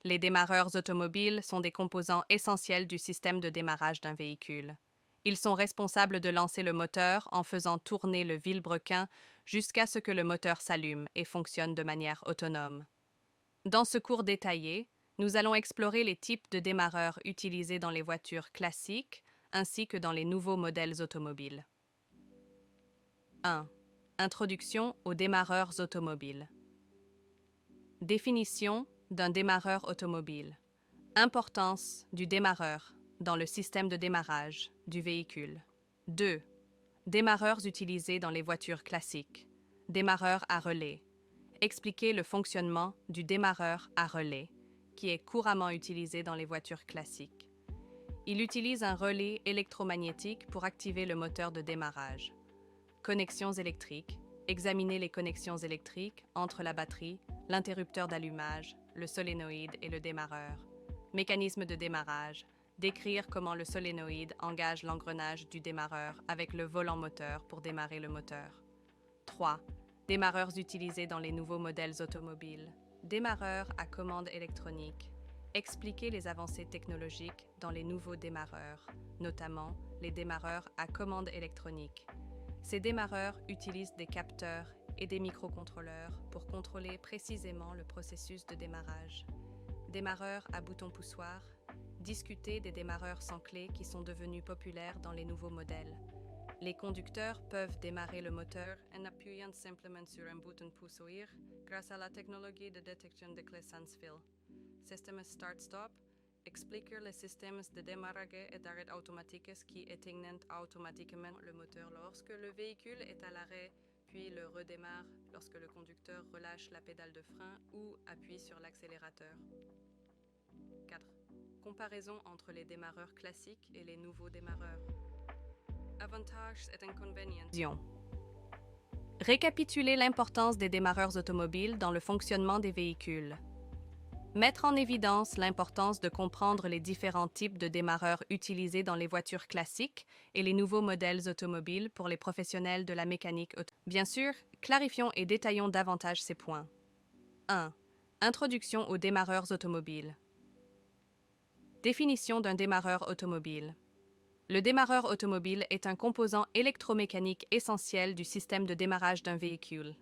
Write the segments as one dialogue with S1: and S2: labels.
S1: Les démarreurs automobiles sont des composants essentiels du système de démarrage d'un véhicule. Ils sont responsables de lancer le moteur en faisant tourner le vilebrequin jusqu'à ce que le moteur s'allume et fonctionne de manière autonome. Dans ce cours détaillé, nous allons explorer les types de démarreurs utilisés dans les voitures classiques ainsi que dans les nouveaux modèles automobiles. 1. Introduction aux démarreurs automobiles. Définition d'un démarreur automobile. Importance du démarreur dans le système de démarrage du véhicule. 2. Démarreurs utilisés dans les voitures classiques. Démarreur à relais. Expliquer le fonctionnement du démarreur à relais, qui est couramment utilisé dans les voitures classiques. Il utilise un relais électromagnétique pour activer le moteur de démarrage. Connexions électriques. Examiner les connexions électriques entre la batterie, l'interrupteur d'allumage, le solénoïde et le démarreur. Mécanisme de démarrage. Décrire comment le solénoïde engage l'engrenage du démarreur avec le volant moteur pour démarrer le moteur. 3. Démarreurs utilisés dans les nouveaux modèles automobiles. Démarreurs à commande électronique. Expliquer les avancées technologiques dans les nouveaux démarreurs, notamment les démarreurs à commande électronique. Ces démarreurs utilisent des capteurs et des microcontrôleurs pour contrôler précisément le processus de démarrage. Démarreurs à bouton poussoir. Discuter des démarreurs sans clé qui sont devenus populaires dans les nouveaux modèles. Les conducteurs peuvent démarrer le moteur en appuyant simplement sur un bouton poussoir grâce à la technologie de détection de clés sans fil. Système Start-Stop explique les systèmes de démarrage et d'arrêt automatiques qui éteignent automatiquement le moteur lorsque le véhicule est à l'arrêt, puis le redémarre lorsque le conducteur relâche la pédale de frein ou appuie sur l'accélérateur. 4. Comparaison entre les démarreurs classiques et les nouveaux démarreurs. Avantages et inconvénients. Récapituler l'importance des démarreurs automobiles dans le fonctionnement des véhicules. Mettre en évidence l'importance de comprendre les différents types de démarreurs utilisés dans les voitures classiques et les nouveaux modèles automobiles pour les professionnels de la mécanique auto. Bien sûr, clarifions et détaillons davantage ces points. 1. Introduction aux démarreurs automobiles. Définition d'un démarreur automobile. Le démarreur automobile est un composant électromécanique essentiel du système de démarrage d'un véhicule.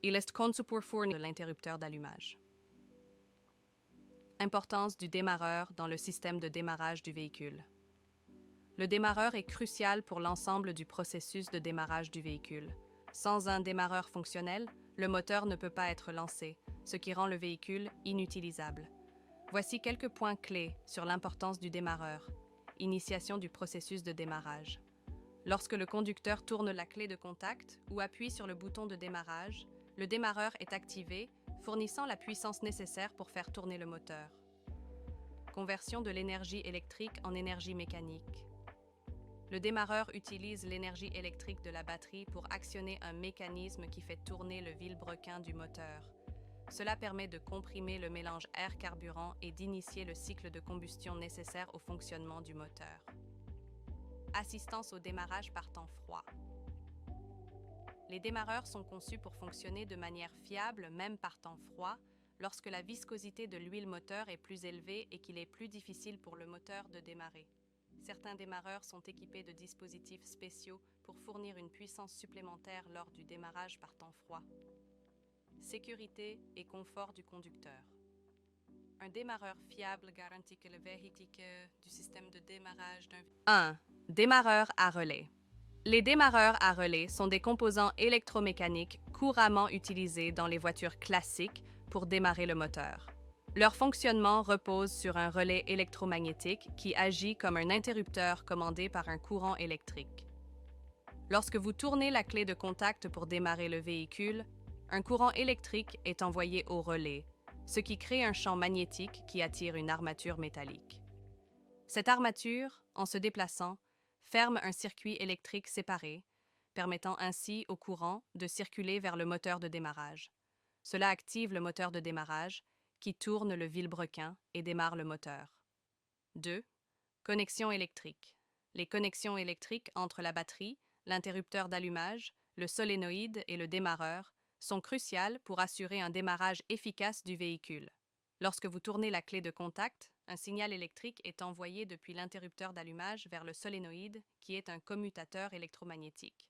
S1: Il est conçu pour fournir l'interrupteur d'allumage. Importance du démarreur dans le système de démarrage du véhicule. Le démarreur est crucial pour l'ensemble du processus de démarrage du véhicule. Sans un démarreur fonctionnel, le moteur ne peut pas être lancé, ce qui rend le véhicule inutilisable. Voici quelques points clés sur l'importance du démarreur. Initiation du processus de démarrage. Lorsque le conducteur tourne la clé de contact ou appuie sur le bouton de démarrage, le démarreur est activé, fournissant la puissance nécessaire pour faire tourner le moteur. Conversion de l'énergie électrique en énergie mécanique. Le démarreur utilise l'énergie électrique de la batterie pour actionner un mécanisme qui fait tourner le vilebrequin du moteur. Cela permet de comprimer le mélange air-carburant et d'initier le cycle de combustion nécessaire au fonctionnement du moteur. Assistance au démarrage par temps froid. Les démarreurs sont conçus pour fonctionner de manière fiable même par temps froid, lorsque la viscosité de l'huile moteur est plus élevée et qu'il est plus difficile pour le moteur de démarrer. Certains démarreurs sont équipés de dispositifs spéciaux pour fournir une puissance supplémentaire lors du démarrage par temps froid. Sécurité et confort du conducteur. Un démarreur fiable garantit que le véhicule du système de démarrage d'un... 1. Démarreur à relais. Les démarreurs à relais sont des composants électromécaniques couramment utilisés dans les voitures classiques pour démarrer le moteur. Leur fonctionnement repose sur un relais électromagnétique qui agit comme un interrupteur commandé par un courant électrique. Lorsque vous tournez la clé de contact pour démarrer le véhicule, un courant électrique est envoyé au relais, ce qui crée un champ magnétique qui attire une armature métallique. Cette armature, en se déplaçant, ferme un circuit électrique séparé, permettant ainsi au courant de circuler vers le moteur de démarrage. Cela active le moteur de démarrage, qui tourne le vilebrequin et démarre le moteur. 2. Connexion électrique. Les connexions électriques entre la batterie, l'interrupteur d'allumage, le solénoïde et le démarreur sont cruciales pour assurer un démarrage efficace du véhicule. Lorsque vous tournez la clé de contact, un signal électrique est envoyé depuis l'interrupteur d'allumage vers le solénoïde, qui est un commutateur électromagnétique.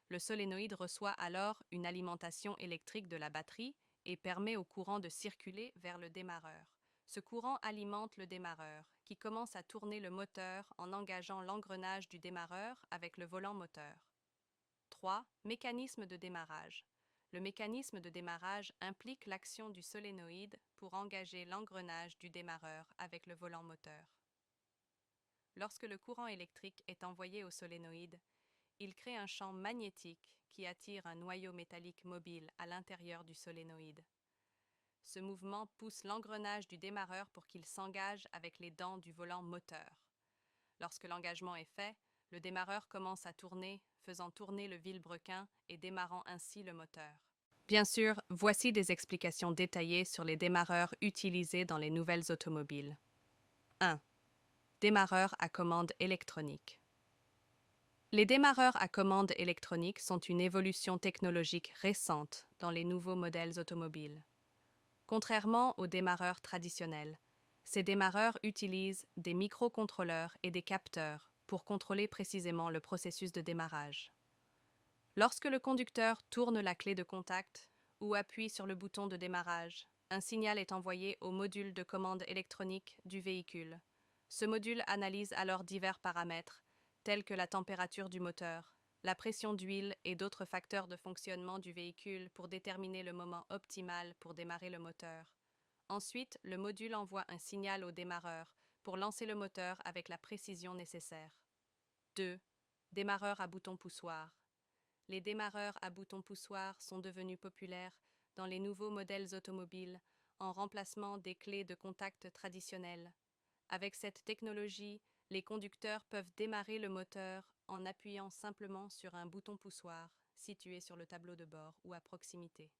S1: Le solénoïde reçoit alors une alimentation électrique de la batterie et permet au courant de circuler vers le démarreur. Ce courant alimente le démarreur, qui commence à tourner le moteur en engageant l'engrenage du démarreur avec le volant moteur. 3. Mécanisme de démarrage. Le mécanisme de démarrage implique l'action du solénoïde pour engager l'engrenage du démarreur avec le volant moteur. Lorsque le courant électrique est envoyé au solénoïde, il crée un champ magnétique qui attire un noyau métallique mobile à l'intérieur du solénoïde. Ce mouvement pousse l'engrenage du démarreur pour qu'il s'engage avec les dents du volant moteur. Lorsque l'engagement est fait, le démarreur commence à tourner, faisant tourner le vilebrequin et démarrant ainsi le moteur. Bien sûr, voici des explications détaillées sur les démarreurs utilisés dans les nouvelles automobiles. 1. Démarreur à commande électronique. Les démarreurs à commande électronique sont une évolution technologique récente dans les nouveaux modèles automobiles. Contrairement aux démarreurs traditionnels, ces démarreurs utilisent des microcontrôleurs et des capteurs pour contrôler précisément le processus de démarrage. Lorsque le conducteur tourne la clé de contact ou appuie sur le bouton de démarrage, un signal est envoyé au module de commande électronique du véhicule. Ce module analyse alors divers paramètres, tels que la température du moteur, la pression d'huile et d'autres facteurs de fonctionnement du véhicule pour déterminer le moment optimal pour démarrer le moteur. Ensuite, le module envoie un signal au démarreur pour lancer le moteur avec la précision nécessaire. 2. Démarreur à bouton poussoir. Les démarreurs à bouton poussoir sont devenus populaires dans les nouveaux modèles automobiles en remplacement des clés de contact traditionnelles. Avec cette technologie, les conducteurs peuvent démarrer le moteur en appuyant simplement sur un bouton poussoir situé sur le tableau de bord ou à proximité.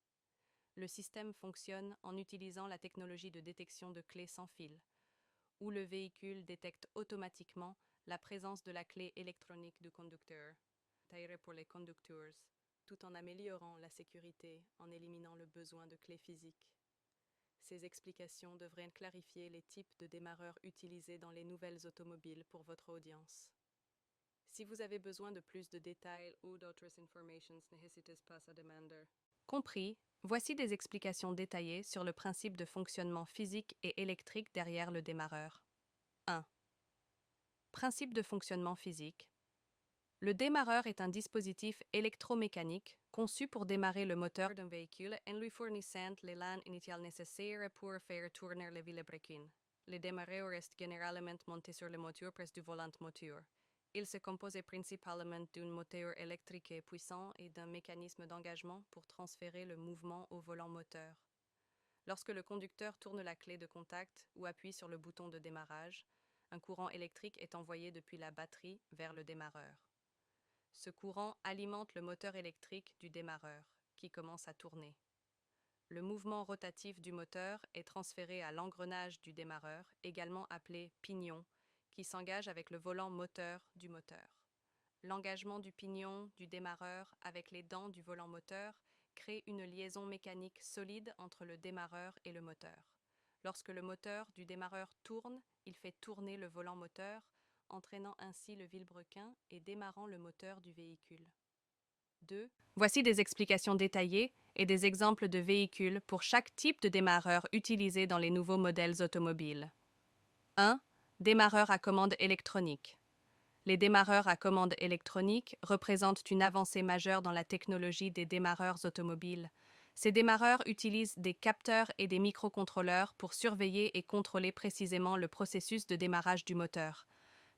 S1: Le système fonctionne en utilisant la technologie de détection de clés sans fil, où le véhicule détecte automatiquement la présence de la clé électronique du conducteur, taillée pour les conducteurs, tout en améliorant la sécurité en éliminant le besoin de clés physiques. Ces explications devraient clarifier les types de démarreurs utilisés dans les nouvelles automobiles pour votre audience. Si vous avez besoin de plus de détails ou d'autres informations, n'hésitez pas à demander. Compris, voici des explications détaillées sur le principe de fonctionnement physique et électrique derrière le démarreur. 1. Principe de fonctionnement physique. Le démarreur est un dispositif électromécanique conçu pour démarrer le moteur d'un véhicule en lui fournissant l'élan initial nécessaire pour faire tourner le vilebrequin. Le démarreur est généralement monté sur le moteur près du volant moteur. Il se compose principalement d'un moteur électrique puissant et d'un mécanisme d'engagement pour transférer le mouvement au volant moteur. Lorsque le conducteur tourne la clé de contact ou appuie sur le bouton de démarrage, un courant électrique est envoyé depuis la batterie vers le démarreur. Ce courant alimente le moteur électrique du démarreur, qui commence à tourner. Le mouvement rotatif du moteur est transféré à l'engrenage du démarreur, également appelé pignon, qui s'engage avec le volant moteur du moteur. L'engagement du pignon du démarreur avec les dents du volant moteur crée une liaison mécanique solide entre le démarreur et le moteur. Lorsque le moteur du démarreur tourne, il fait tourner le volant moteur, entraînant ainsi le vilebrequin et démarrant le moteur du véhicule. 2. Voici des explications détaillées et des exemples de véhicules pour chaque type de démarreur utilisé dans les nouveaux modèles automobiles. 1. Démarreur à commande électronique. Les démarreurs à commande électronique représentent une avancée majeure dans la technologie des démarreurs automobiles. Ces démarreurs utilisent des capteurs et des microcontrôleurs pour surveiller et contrôler précisément le processus de démarrage du moteur.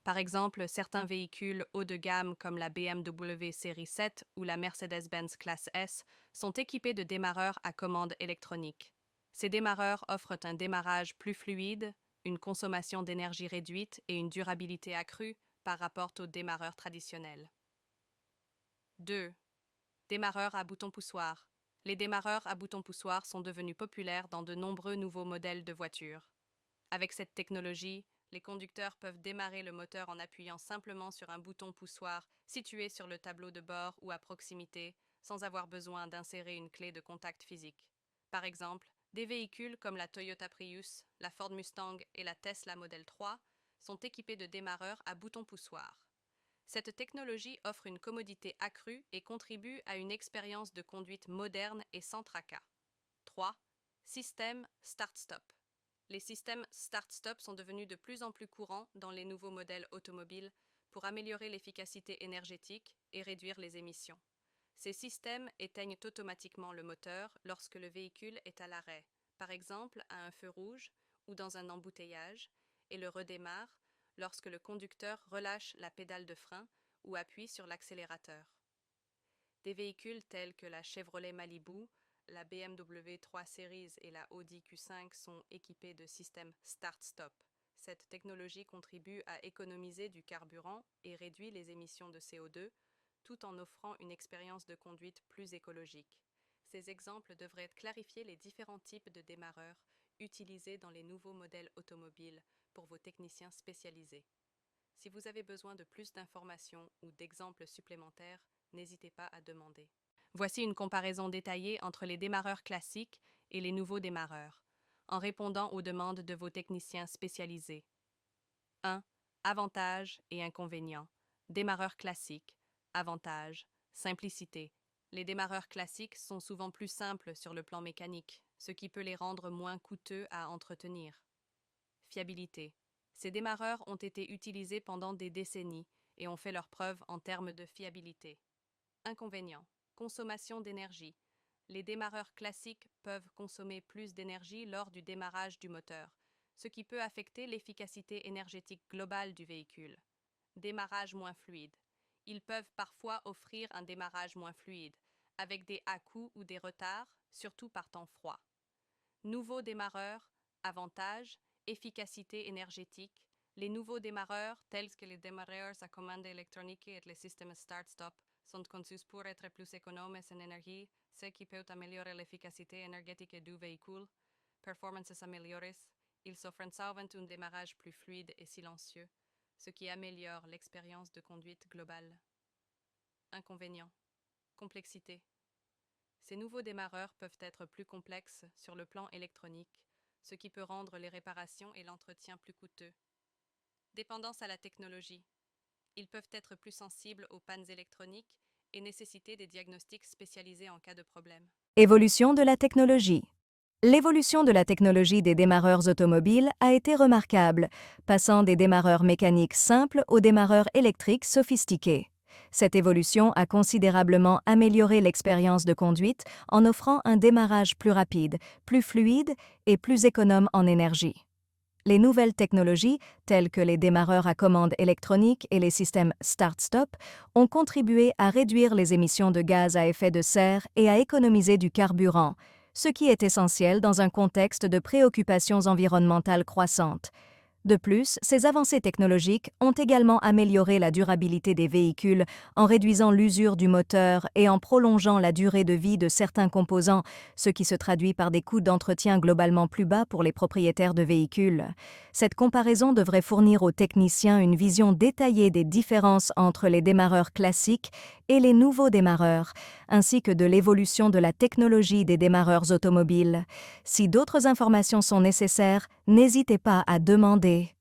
S1: Par exemple, certains véhicules haut de gamme comme la BMW série 7 ou la Mercedes-Benz classe S sont équipés de démarreurs à commande électronique. Ces démarreurs offrent un démarrage plus fluide, une consommation d'énergie réduite et une durabilité accrue par rapport aux démarreurs traditionnels. 2. Démarreurs à bouton poussoir. Les démarreurs à bouton poussoir sont devenus populaires dans de nombreux nouveaux modèles de voitures. Avec cette technologie, les conducteurs peuvent démarrer le moteur en appuyant simplement sur un bouton poussoir situé sur le tableau de bord ou à proximité, sans avoir besoin d'insérer une clé de contact physique. Par exemple, Des véhicules comme la Toyota Prius, la Ford Mustang et la Tesla Model 3 sont équipés de démarreurs à boutons poussoirs. Cette technologie offre une commodité accrue et contribue à une expérience de conduite moderne et sans tracas. 3. Système Start-Stop. Les systèmes Start-Stop sont devenus de plus en plus courants dans les nouveaux modèles automobiles pour améliorer l'efficacité énergétique et réduire les émissions. Ces systèmes éteignent automatiquement le moteur lorsque le véhicule est à l'arrêt, par exemple à un feu rouge ou dans un embouteillage, et le redémarrent lorsque le conducteur relâche la pédale de frein ou appuie sur l'accélérateur. Des véhicules tels que la Chevrolet Malibu, la BMW 3 Series et la Audi Q5 sont équipés de systèmes Start-Stop. Cette technologie contribue à économiser du carburant et réduit les émissions de CO2, tout en offrant une expérience de conduite plus écologique. Ces exemples devraient clarifier les différents types de démarreurs utilisés dans les nouveaux modèles automobiles pour vos techniciens spécialisés. Si vous avez besoin de plus d'informations ou d'exemples supplémentaires, n'hésitez pas à demander. Voici une comparaison détaillée entre les démarreurs classiques et les nouveaux démarreurs, en répondant aux demandes de vos techniciens spécialisés. 1. Avantages et inconvénients. Démarreur classique. Avantages. Simplicité. Les démarreurs classiques sont souvent plus simples sur le plan mécanique, ce qui peut les rendre moins coûteux à entretenir. Fiabilité. Ces démarreurs ont été utilisés pendant des décennies et ont fait leurs preuves en termes de fiabilité. Inconvénients. Consommation d'énergie. Les démarreurs classiques peuvent consommer plus d'énergie lors du démarrage du moteur, ce qui peut affecter l'efficacité énergétique globale du véhicule. Démarrage moins fluide. Ils peuvent parfois offrir un démarrage moins fluide, avec des à-coups ou des retards, surtout par temps froid. Nouveaux démarreurs. Avantages. Efficacité énergétique. Les nouveaux démarreurs, tels que les démarreurs à commande électronique et les systèmes Start-Stop, sont conçus pour être plus économes en énergie, ce qui peut améliorer l'efficacité énergétique du véhicule. Performances améliorées. Ils offrent souvent un démarrage plus fluide et silencieux, ce qui améliore l'expérience de conduite globale. Inconvénients. Complexité. Ces nouveaux démarreurs peuvent être plus complexes sur le plan électronique, ce qui peut rendre les réparations et l'entretien plus coûteux. Dépendance à la technologie. Ils peuvent être plus sensibles aux pannes électroniques et nécessiter des diagnostics spécialisés en cas de problème.
S2: Évolution de la technologie. L'évolution de la technologie des démarreurs automobiles a été remarquable, passant des démarreurs mécaniques simples aux démarreurs électriques sophistiqués. Cette évolution a considérablement amélioré l'expérience de conduite en offrant un démarrage plus rapide, plus fluide et plus économe en énergie. Les nouvelles technologies, telles que les démarreurs à commande électronique et les systèmes Start-Stop, ont contribué à réduire les émissions de gaz à effet de serre et à économiser du carburant, ce qui est essentiel dans un contexte de préoccupations environnementales croissantes. De plus, ces avancées technologiques ont également amélioré la durabilité des véhicules en réduisant l'usure du moteur et en prolongeant la durée de vie de certains composants, ce qui se traduit par des coûts d'entretien globalement plus bas pour les propriétaires de véhicules. Cette comparaison devrait fournir aux techniciens une vision détaillée des différences entre les démarreurs classiques et les nouveaux démarreurs, ainsi que de l'évolution de la technologie des démarreurs automobiles. Si d'autres informations sont nécessaires, n'hésitez pas à demander.